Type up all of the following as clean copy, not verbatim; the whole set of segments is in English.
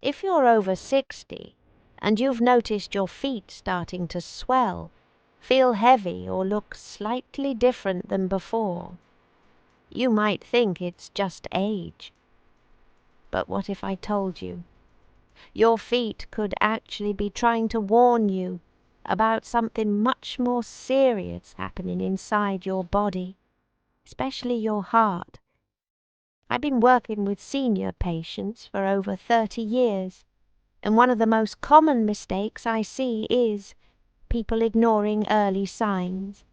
If you're over 60 and you've noticed your feet starting to swell, feel heavy or look slightly different than before, you might think it's just age. But what if I told you your feet could actually be trying to warn you about something much more serious happening inside your body, especially your heart? I've been working with senior patients for over 30 years, and one of the most common mistakes I see is people ignoring early signs,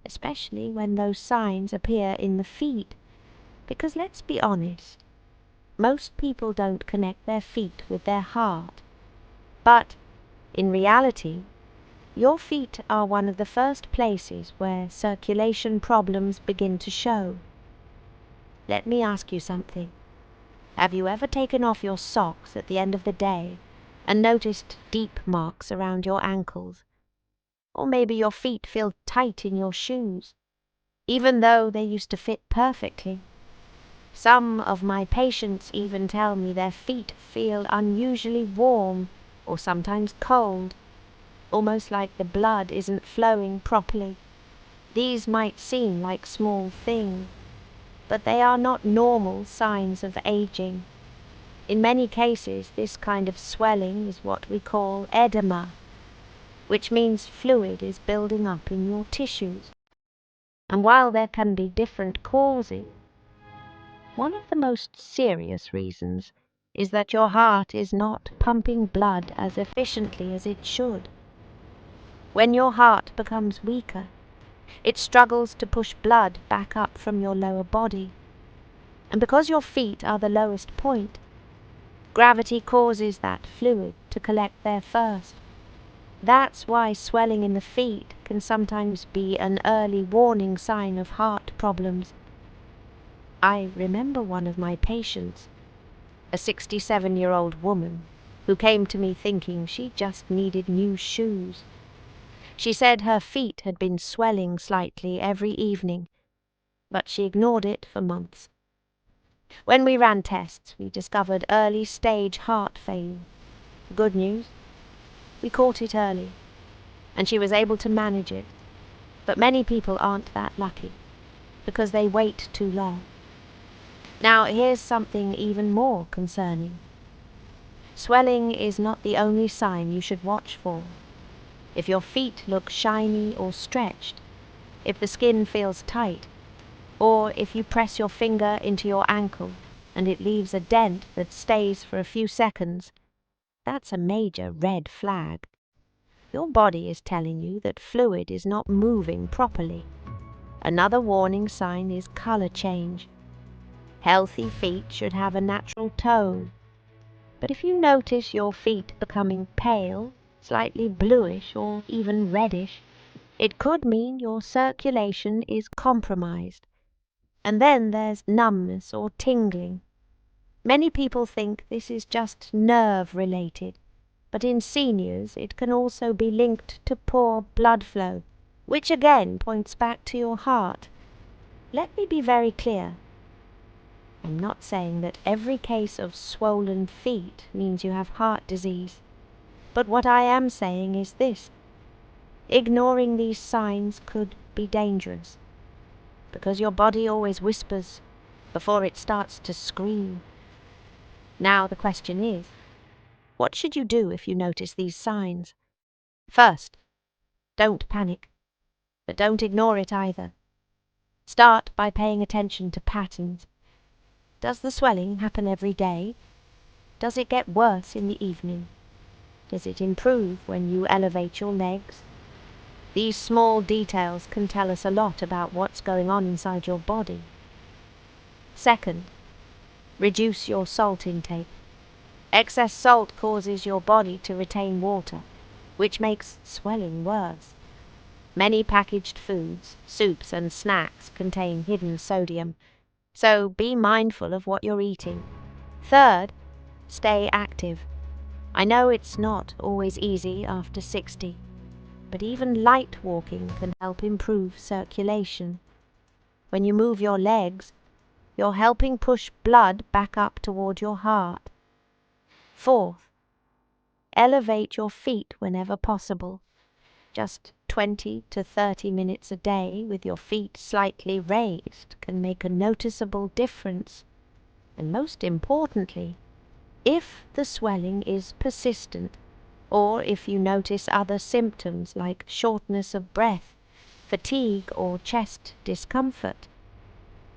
especially when those signs appear in the feet. Because let's be honest, most people don't connect their feet with their heart. But in reality, your feet are one of the first places where circulation problems begin to show. Let me ask you something. Have you ever taken off your socks at the end of the day and noticed deep marks around your ankles? Or maybe your feet feel tight in your shoes, even though they used to fit perfectly. Some of my patients even tell me their feet feel unusually warm or sometimes cold, almost like the blood isn't flowing properly. These might seem like small things, but they are not normal signs of aging. In many cases, this kind of swelling is what we call edema, which means fluid is building up in your tissues. And while there can be different causes, one of the most serious reasons is that your heart is not pumping blood as efficiently as it should. When your heart becomes weaker, it struggles to push blood back up from your lower body. And because your feet are the lowest point, gravity causes that fluid to collect there first. That's why swelling in the feet can sometimes be an early warning sign of heart problems. I remember one of my patients, a 67-year-old woman, who came to me thinking she just needed new shoes. She said her feet had been swelling slightly every evening, but she ignored it for months. When we ran tests, we discovered early-stage heart failure. Good news, we caught it early, and she was able to manage it. But many people aren't that lucky, because they wait too long. Now, here's something even more concerning. Swelling is not the only sign you should watch for. If your feet look shiny or stretched, if the skin feels tight, or if you press your finger into your ankle and it leaves a dent that stays for a few seconds, that's a major red flag. Your body is telling you that fluid is not moving properly. Another warning sign is color change. Healthy feet should have a natural tone. But if you notice your feet becoming pale, slightly bluish, or even reddish, it could mean your circulation is compromised. And then there's numbness or tingling. Many people think this is just nerve-related, but in seniors it can also be linked to poor blood flow, which again points back to your heart. Let me be very clear. I'm not saying that every case of swollen feet means you have heart disease, but what I am saying is this. Ignoring these signs could be dangerous, because your body always whispers before it starts to scream. Now the question is, what should you do if you notice these signs? First, don't panic, but don't ignore it either. Start by paying attention to patterns. Does the swelling happen every day? Does it get worse in the evening? Does it improve when you elevate your legs? These small details can tell us a lot about what's going on inside your body. Second, reduce your salt intake. Excess salt causes your body to retain water, which makes swelling worse. Many packaged foods, soups and snacks contain hidden sodium, so be mindful of what you're eating. Third, stay active. I know it's not always easy after 60, but even light walking can help improve circulation. When you move your legs, you're helping push blood back up toward your heart. Fourth, elevate your feet whenever possible. Just 20 to 30 minutes a day with your feet slightly raised can make a noticeable difference. And most importantly, if the swelling is persistent, or if you notice other symptoms like shortness of breath, fatigue, or chest discomfort,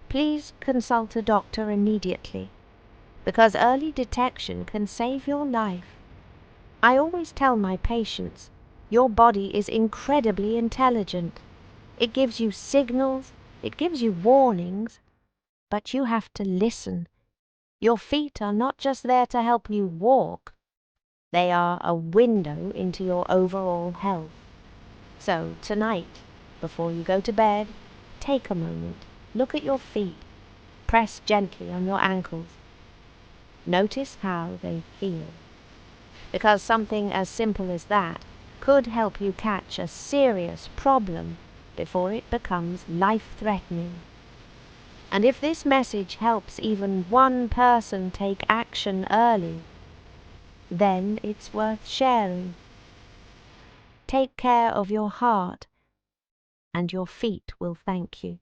please consult a doctor immediately, because early detection can save your life. I always tell my patients, your body is incredibly intelligent. It gives you signals, it gives you warnings, but you have to listen. Your feet are not just there to help you walk, they are a window into your overall health. So tonight, before you go to bed, take a moment, look at your feet, press gently on your ankles. Notice how they feel. Because something as simple as that could help you catch a serious problem before it becomes life-threatening. And if this message helps even one person take action early, then it's worth sharing. Take care of your heart, and your feet will thank you.